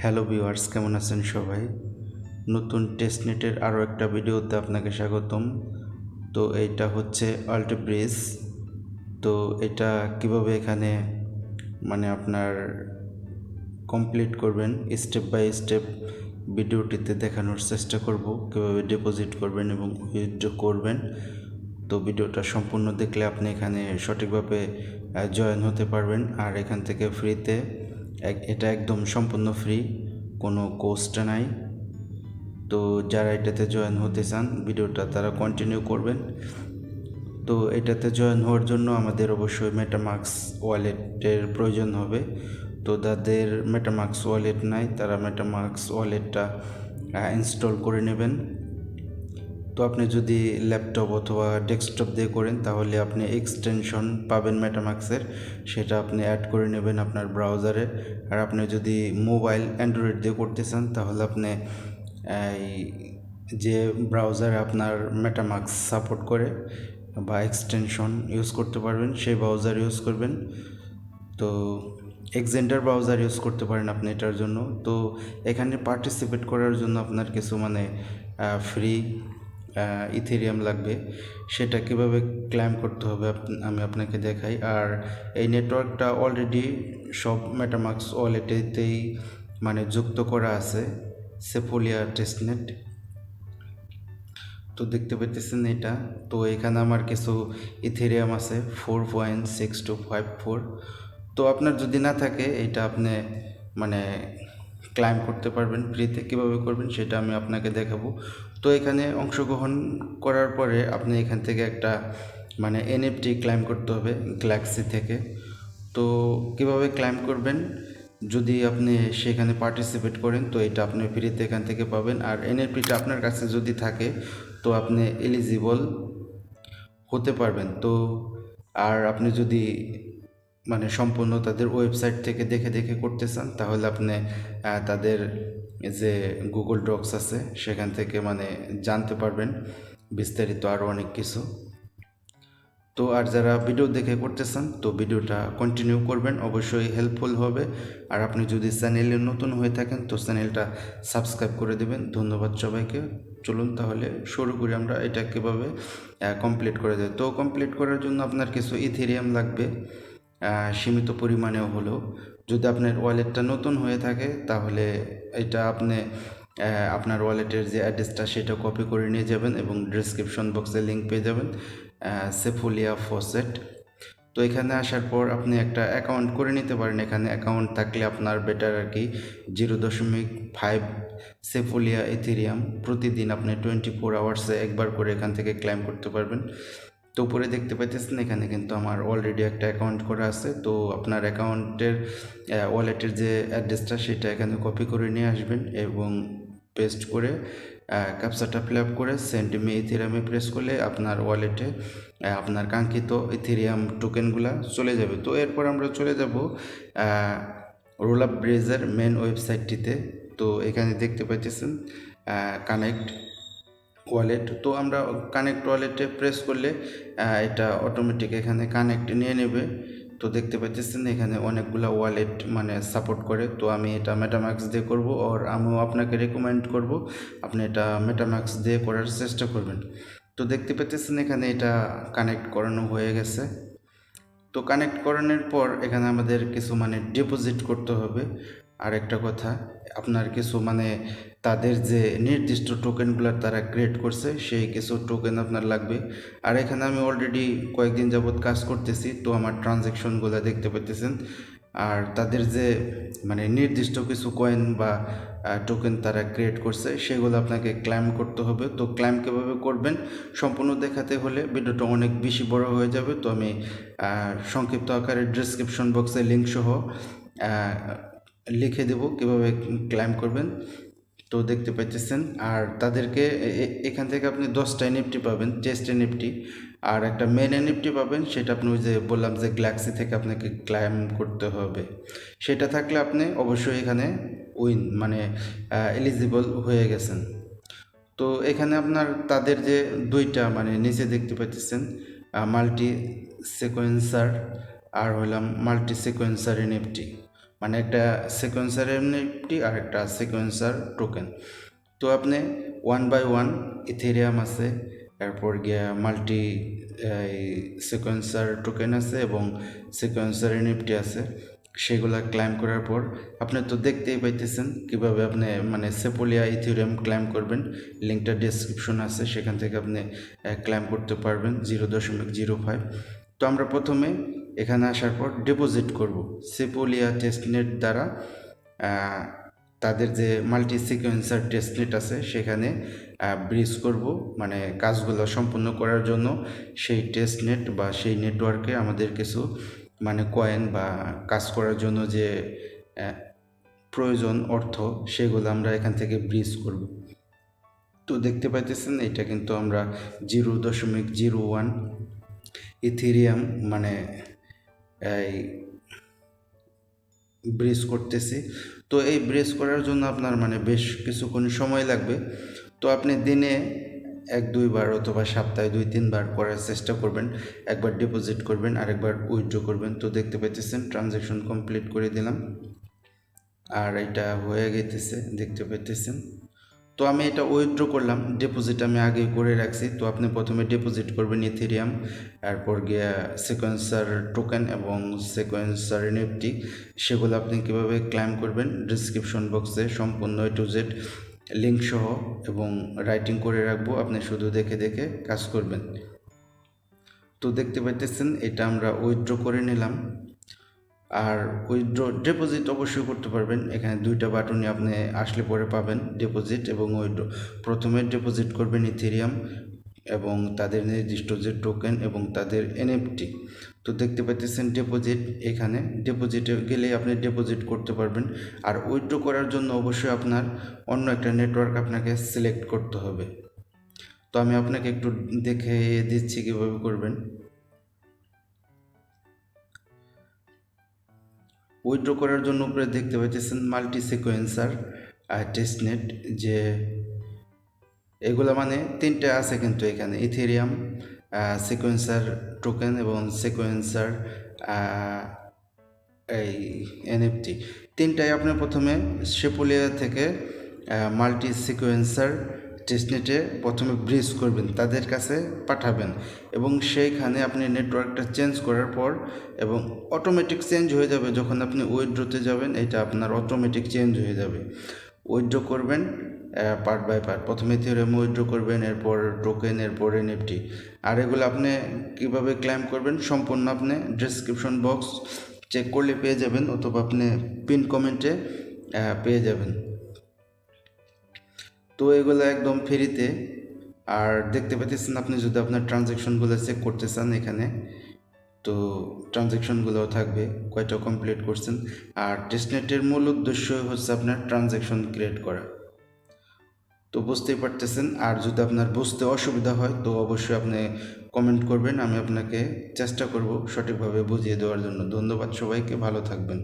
Hello viewers, কেমন আছেন সবাই? নতুন টেস্টনেটের আরও একটা ভিডিওতে আপনাকে স্বাগতম। তো এইটা হচ্ছে অল্ট ব্রিজ। তো এটা কিভাবে এখানে আপনার কমপ্লিট করবেন স্টেপ বাই স্টেপ ভিডিওটিতে দেখানোর চেষ্টা করব, কীভাবে ডিপোজিট করবেন এবং উইথড্র করবেন। তো ভিডিওটা সম্পূর্ণ দেখলে আপনি এখানে সঠিকভাবে জয়েন হতে পারবেন। আর এখান থেকে ফ্রিতে, এটা একদম সম্পূর্ণ ফ্রি, কোনো কোস্ট নাই। তো যারা এটাতে জয়েন হতে চান ভিডিওটা তারা কন্টিনিউ করবেন। তো এটাতে জয়েন হওয়ার জন্য আমাদের অবশ্যই মেটামাস্ক ওয়ালেটের প্রয়োজন হবে। তো যাদের মেটামাস্ক ওয়ালেট নাই তারা মেটামাস্ক ওয়ালেটটা ইনস্টল করে নেবেন। তো আপনি যদি ল্যাপটপ অথবা ডেস্কটপ দিয়ে করেন তাহলে আপনি এক্সটেনশন পাবেন মেটামাস্কের, সেটা আপনি অ্যাড করে নেবেন আপনার ব্রাউজারে। আর আপনি যদি মোবাইল অ্যান্ড্রয়েড দিয়ে করতে চান তাহলে আপনি এই যে ব্রাউজারে আপনার মেটামাস্ক সাপোর্ট করে বা এক্সটেনশন ইউজ করতে পারবেন সেই ব্রাউজার ইউজ করবেন। তো এক্সেন্ডার ব্রাউজার ইউজ করতে পারেন আপনি এটার জন্য। তো এখানে পার্টিসিপেট করার জন্য আপনার কিছু ফ্রি ইথেরিয়াম লাগবে। সেটা কীভাবে ক্লেম করতে হবে আমি আপনাকে দেখাই। আর এই নেটওয়ার্কটা অলরেডি সব মেটামাস্ক ওয়ালেটেতেই যুক্ত করা আছে, সেফোলিয়া টেস্টনেট। তো দেখতে পেতেছেন এটা। তো এখানে আমার কিছু ইথেরিয়াম আছে 4.6254। তো আপনার যদি না থাকে এটা আপনি ক্লাইম করতে পারবেন ফ্রিতে। কীভাবে করবেন সেটা আমি আপনাকে দেখাবো। তো এখানে অংশগ্রহণ করার পরে আপনি এখান থেকে একটা এনএফটি ক্লাইম করতে হবে গ্যালাক্সি থেকে। তো কিভাবে ক্লাইম করবেন, যদি আপনি সেখানে পার্টিসিপেট করেন তো এটা আপনি ফ্রিতে এখান থেকে পাবেন। আর এনএফটিটা আপনার কাছে যদি থাকে তো আপনি এলিজিবল হতে পারবেন। তো আর আপনি যদি সম্পূর্ণ তাদের ওয়েবসাইট থেকে দেখে দেখে করতে চান তাহলে আপনি তাদের যে গুগল ডক্স আছে সেখান থেকে জানতে পারবেন বিস্তারিত আরও অনেক কিছু। তো আর যারা ভিডিও দেখে করতে চান তো ভিডিওটা কন্টিনিউ করবেন, অবশ্যই হেল্পফুল হবে। আর আপনি যদি চ্যানেলে নতুন হয়ে থাকেন তো চ্যানেলটা সাবস্ক্রাইব করে দেবেন। ধন্যবাদ সবাইকে। চলুন তাহলে শুরু করি আমরা এটা কীভাবে কমপ্লিট করে দেয়। তো কমপ্লিট করার জন্য আপনার কিছু ইথেরিয়াম লাগবে, সীমিত পরিমাণেও হলেও। যদি আপনার ওয়ালেটটা নতুন হয়ে থাকে তাহলে এটা আপনি আপনার ওয়ালেটের যে অ্যাড্রেসটা সেটা কপি করে নিয়ে যাবেন এবং ডিসক্রিপশন বক্সে লিঙ্ক পেয়ে যাবেন সেফোলিয়া ফসেট। তো এখানে আসার পর আপনি একটা অ্যাকাউন্ট করে নিতে পারেন। এখানে অ্যাকাউন্ট থাকলে আপনার বেটার আর কি। 0.5 সেফোলিয়া ইথেরিয়াম প্রতিদিন আপনি 24 আওয়ার্সে একবার করে এখান থেকে ক্লেম করতে পারবেন। তো উপরে দেখতে পাইতেছেন এখানে কিন্তু আমার অলরেডি একটা অ্যাকাউন্ট করা আছে। তো আপনার অ্যাকাউন্টের ওয়ালেটের যে অ্যাড্রেসটা সেটা এখানে কপি করে নিয়ে আসবেন এবং পেস্ট করে ক্যাপচাটা ফিল আপ করে সেন্ড মি ইথেরিয়ামে প্রেস করলে আপনার ওয়ালেটে আপনার কাঙ্ক্ষিত ইথেরিয়াম টোকেনগুলো চলে যাবে। তো এরপর আমরা চলে যাব রোল আপ ব্রিজের মেন ওয়েবসাইটটিতে। তো এখানে দেখতে পাইতেছেন কানেক্ট ওয়ালেট। তো আমরা কানেক্ট ওয়ালেটে প্রেস করলে এটা অটোমেটিক এখানে কানেক্ট নিয়ে নেবে। তো দেখতে পাচ্ছেন এখানে অনেকগুলো ওয়ালেট সাপোর্ট করে। তো আমি এটা মেটামাস্ক দিয়ে করব, আর আমিও আপনাকে রেকমেন্ড করব আপনি এটা মেটামাস্ক দিয়ে করার চেষ্টা করবেন। তো দেখতে পাচ্ছেন এখানে এটা কানেক্ট করানো হয়ে গেছে। তো কানেক্ট করানোর পর এখানে আমাদের কিছু ডিপোজিট করতে হবে। আর একটা কথা, আপনার কিছু তাদের যে নির্দিষ্ট টোকেনগুলো তারা ক্রিয়েট করছে সেই কিছু টোকেন আপনার লাগবে। আর এখানে আমি অলরেডি কয়েকদিন যাবৎ কাজ করতেছি, তো আমার ট্রানজ্যাকশনগুলো দেখতে পাচ্ছেন। আর তাদের যে নির্দিষ্ট কিছু কয়েন বা টোকেন তারা ক্রিয়েট করছে সেগুলো আপনাকে ক্লেম করতে হবে। তো ক্লেম কীভাবে করবেন সম্পূর্ণ দেখাতে হলে ভিডিওটা অনেক বেশি বড় হয়ে যাবে। তো আমি সংক্ষিপ্ত আকারে ডিসক্রিপশন বক্সে লিঙ্ক সহ লিখে দেব কীভাবে ক্লেম করবেন। তো দেখতে পাচ্ছেন। আর তাদেরকে এখান থেকে আপনি 10টা এনএফটি পাবেন, টেস্ট এনএফটি। আর একটা মেন এনএফটি পাবেন, সেটা আপনি ওই যে বললাম যে গ্যালাক্সি থেকে আপনাকে ক্লেম করতে হবে। সেটা থাকলে আপনি অবশ্যই এখানে উইন এলিজিবল হয়ে গেছেন। তো এখানে আপনার তাদের যে দুইটা নিচে দেখতে পাচ্ছেন মাল্টি সিকোয়েন্সার আর হলাম মাল্টি সিকোয়েন্সার এনএফটি। মানে একটা সিকোয়েন্সার এনএফটি আর একটা সিকোয়েন্সার টোকেন। তো আপনি 1 বাই 1 ইথেরিয়াম আছে, এরপর গিয়া মাল্টি সিকোয়েন্সার টোকেন আছে এবং সিকোয়েন্সার এনএফটি আছে। সেগুলা ক্লাইম করার পর আপনি তো দেখতেই পাইতেছেন কীভাবে আপনি মানে সেফোলিয়া ইথেরিয়াম ক্লাইম করবেন। লিঙ্কটা ডেসক্রিপশন আছে, সেখান থেকে আপনি ক্লাইম করতে পারবেন 0.05। তো আমরা প্রথমে এখানে আসার পর ডিপোজিট করব সেফোলিয়া টেস্টনেট দ্বারা। তাদের যে মাল্টি সিকোয়েন্সার টেস্টনেট আছে সেখানে ব্রিজ করব, মানে কাজগুলো সম্পূর্ণ করার জন্য সেই টেস্টনেট বা সেই নেটওয়ার্কে আমাদের কিছু মানে কয়েন বা কাজ করার জন্য যে প্রয়োজন অর্থ, সেগুলো আমরা এখান থেকে ব্রিজ করব। তো দেখতে পাইতেছেন এটা কিন্তু আমরা 0.01 ইথেরিয়াম মানে এই ব্রিজ করতেছি। তো এই ব্রিজ করার জন্য আপনার মানে বেশ কিছুক্ষণ সময় লাগবে। তো আপনি দিনে 1-2 বার অথবা সপ্তাহে 2-3 বার করার চেষ্টা করবেন। একবার ডিপোজিট করবেন, আরেকবার উইথড্র করবেন। তো দেখতে পাইতেছেন ট্রানজ্যাকশন কমপ্লিট করে দিলাম, আর এটা হয়ে গেতেছে দেখতে পাইতেছেন। তো আমি এটা উইথড্র করলাম, ডিপোজিট আমি আগেই করে রাখছি। তো আপনি প্রথমে ডিপোজিট করবেন ইথেরিয়াম, তারপর গিয়া সিকোয়েন্সার টোকেন এবং সিকোয়েন্সার এনএফটি। সেগুলো আপনি কীভাবে ক্লাইম করবেন ডিসক্রিপশন বক্সে সম্পূর্ণ A to Z লিঙ্ক সহ এবং রাইটিং করে রাখবো, আপনি শুধু দেখে দেখে কাজ করবেন। তো দেখতে পাইতেছেন এটা আমরা উইথড্র করে নিলাম। আর উইথড্র ডিপোজিট অবশ্যই করতে পারবেন, এখানে 2টা বাটনই আপনি আসলে পরে পাবেন, ডিপোজিট এবং উইথড্র। প্রথমে ডিপোজিট করবেন ইথেরিয়াম এবং তাদের নির্দিষ্ট যে টোকেন এবং তাদের এনএফটি। তো দেখতে পাচ্ছেন ডিপোজিট, এখানে ডিপোজিটে গেলেই আপনি ডিপোজিট করতে পারবেন। আর উইথড্র করার জন্য অবশ্যই আপনার অন্য একটা নেটওয়ার্ক আপনাকে সিলেক্ট করতে হবে। তো আমি আপনাকে একটু দেখে দিচ্ছি কীভাবে করবেন। উইথড্র করার জন্য উপরে দেখতে পাচ্ছেন মাল্টি সিকোয়েন্সার টেস্টনেট, যে এগুলো মানে 3টে আছে কিন্তু এখানে ইথেরিয়াম, সিকোয়েন্সার টোকেন এবং সিকোয়েন্সার এই এনএফটি। 3টাই আপনি প্রথমে সেফোলিয়া থেকে মাল্টি সিকোয়েন্সার টেস্টনেটে প্রথমে ব্রিজ করবেন, তাদের কাছে পাঠাবেন এবং সেইখানে আপনি নেটওয়ার্কটা চেঞ্জ করার পর এবং অটোমেটিক চেঞ্জ হয়ে যাবে। যখন আপনি উইথড্রতে যাবেন এটা আপনার অটোমেটিক চেঞ্জ হয়ে যাবে। উইথড্র করবেন পার্ট বাই পার্ট, প্রথমে ইথেরিয়াম উইথড্র করবেন, এরপর টোকেন, এরপর এনএফটি। আর এগুলো আপনি কীভাবে ক্লেম করবেন সম্পূর্ণ আপনি ডেসক্রিপশন বক্স চেক করলে পেয়ে যাবেন, অথবা আপনি পিন কমেন্টে পেয়ে যাবেন। তো এগুলো একদম ফ্রিতে। আর দেখতে পাচ্ছেন আপনি যদি আপনার ট্রানজ্যাকশনগুলো চেক করতে চান এখানে, তো ট্রানজ্যাকশনগুলোও থাকবে কয়টা কমপ্লিট করছেন। আর টেস্টনেটের মূল উদ্দেশ্য হচ্ছে আপনার ট্রানজ্যাকশন ক্রিয়েট করা। তো বুঝতেই পারতেছেন। আর যদি আপনার বুঝতে অসুবিধা হয় তো অবশ্যই আপনি কমেন্ট করবেন, আমি আপনাকে চেষ্টা করব সঠিকভাবে বুঝিয়ে দেওয়ার জন্য। ধন্যবাদ সবাইকে, ভালো থাকবেন।